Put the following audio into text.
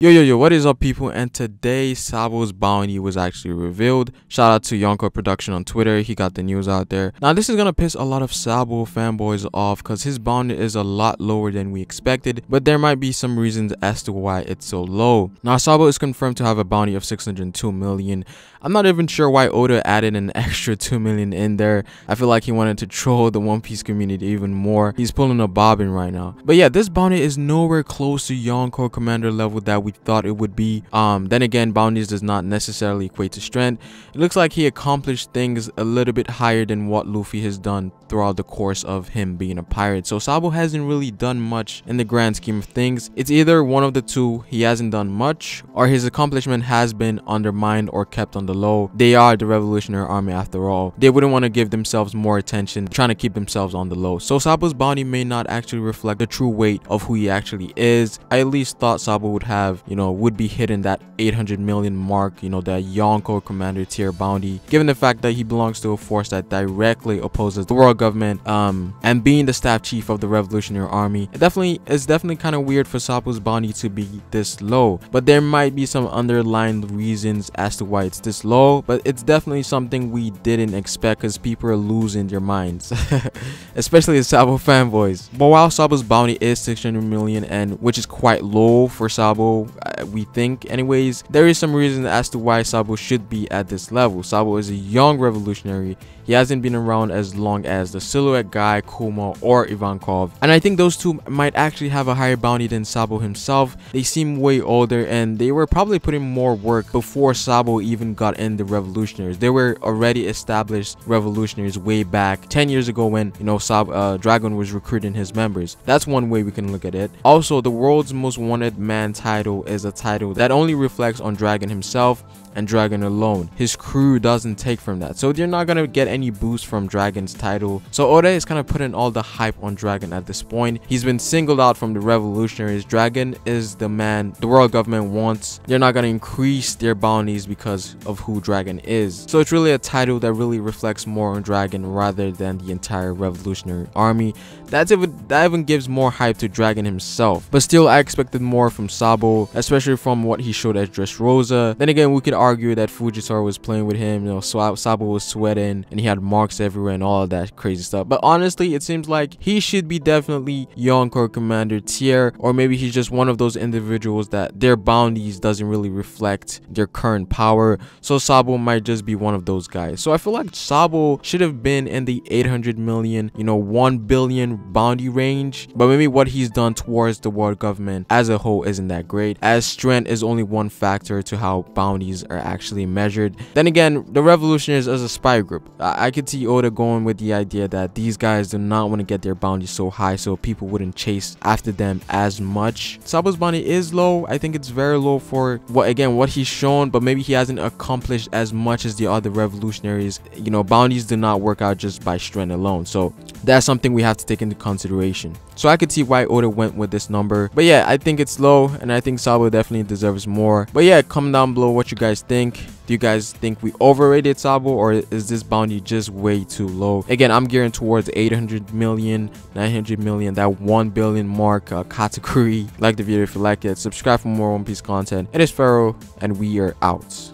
Yo, what is up, people? And today Sabo's bounty was actually revealed. Shout out to Yonko Production on Twitter. He got the news out there. Now this is gonna piss a lot of Sabo fanboys off because his bounty is a lot lower than we expected, but there might be some reasons as to why it's so low. Now Sabo is confirmed to have a bounty of 602 million. I'm not even sure why Oda added an extra 2 million in there. I feel like he wanted to troll the One Piece community even more. He's pulling a bobbin right now. But yeah, this bounty is nowhere close to Yonko commander level that we thought it would be. Then again, bounties does not necessarily equate to strength. It looks like he accomplished things a little bit higher than what Luffy has done throughout the course of him being a pirate. So Sabo hasn't really done much in the grand scheme of things. It's either one of the two: he hasn't done much, or his accomplishment has been undermined or kept on the low. They are the Revolutionary Army after all. They wouldn't want to give themselves more attention, trying to keep themselves on the low. So Sabo's bounty may not actually reflect the true weight of who he actually is. I at least thought Sabo would have, would be hitting that 800 million mark, that Yonko commander tier bounty, given the fact that he belongs to a force that directly opposes the world government, and being the staff chief of the Revolutionary Army. It's definitely kind of weird for Sabo's bounty to be this low, but there might be some underlying reasons as to why it's this low. But it's definitely something we didn't expect, because people are losing their minds especially the Sabo fanboys. But while Sabo's bounty is 600 million, and which is quite low for Sabo, we think anyways, there is some reason as to why Sabo should be at this level. Sabo is a young revolutionary. He hasn't been around as long as the Silhouette guy, Kuma, or Ivankov, and I think those two might actually have a higher bounty than Sabo himself. They seem way older, and they were probably putting more work before Sabo even got in the revolutionaries. They were already established revolutionaries way back 10 years ago when Dragon was recruiting his members. That's one way we can look at it. Also, the world's most wanted man title is a title that only reflects on Dragon himself and Dragon alone. His crew doesn't take from that, so they're not gonna get any boost from Dragon's title. So Oda is kind of putting all the hype on Dragon at this point. He's been singled out from the revolutionaries. Dragon is the man the world government wants. They're not gonna increase their bounties because of who Dragon is. So it's really a title that really reflects more on Dragon rather than the entire revolutionary army. That even gives more hype to Dragon himself. But still, I expected more from Sabo, especially from what he showed as Dressrosa. Then again, we could argue that Fujitora was playing with him, Sabo was sweating and he had marks everywhere and all of that crazy stuff. But honestly, it seems like he should be definitely Yonko commander tier, or maybe he's just one of those individuals that their bounties doesn't really reflect their current power. So Sabo might just be one of those guys. So I feel like Sabo should have been in the 800 million, 1 billion bounty range, but maybe what he's done towards the world government as a whole isn't that great, as strength is only one factor to how bounties are actually measured. Then again, the revolutionaries as a spy group, I could see Oda going with the idea that these guys do not want to get their bounty so high so people wouldn't chase after them as much. Sabo's bounty is low. I think it's very low for what he's shown, but maybe he hasn't accomplished as much as the other revolutionaries. Bounties do not work out just by strength alone, so that's something we have to take into consideration. So I could see why Oda went with this number. But yeah, I think it's low, and I think Sabo definitely deserves more. But yeah, comment down below what you guys think. Do you guys think we overrated Sabo, or is this bounty just way too low? Again, I'm gearing towards 800 million, 900 million, that 1 billion mark category. Like the video if you like it. Subscribe for more One Piece content. It is Pharaoh, and we are out.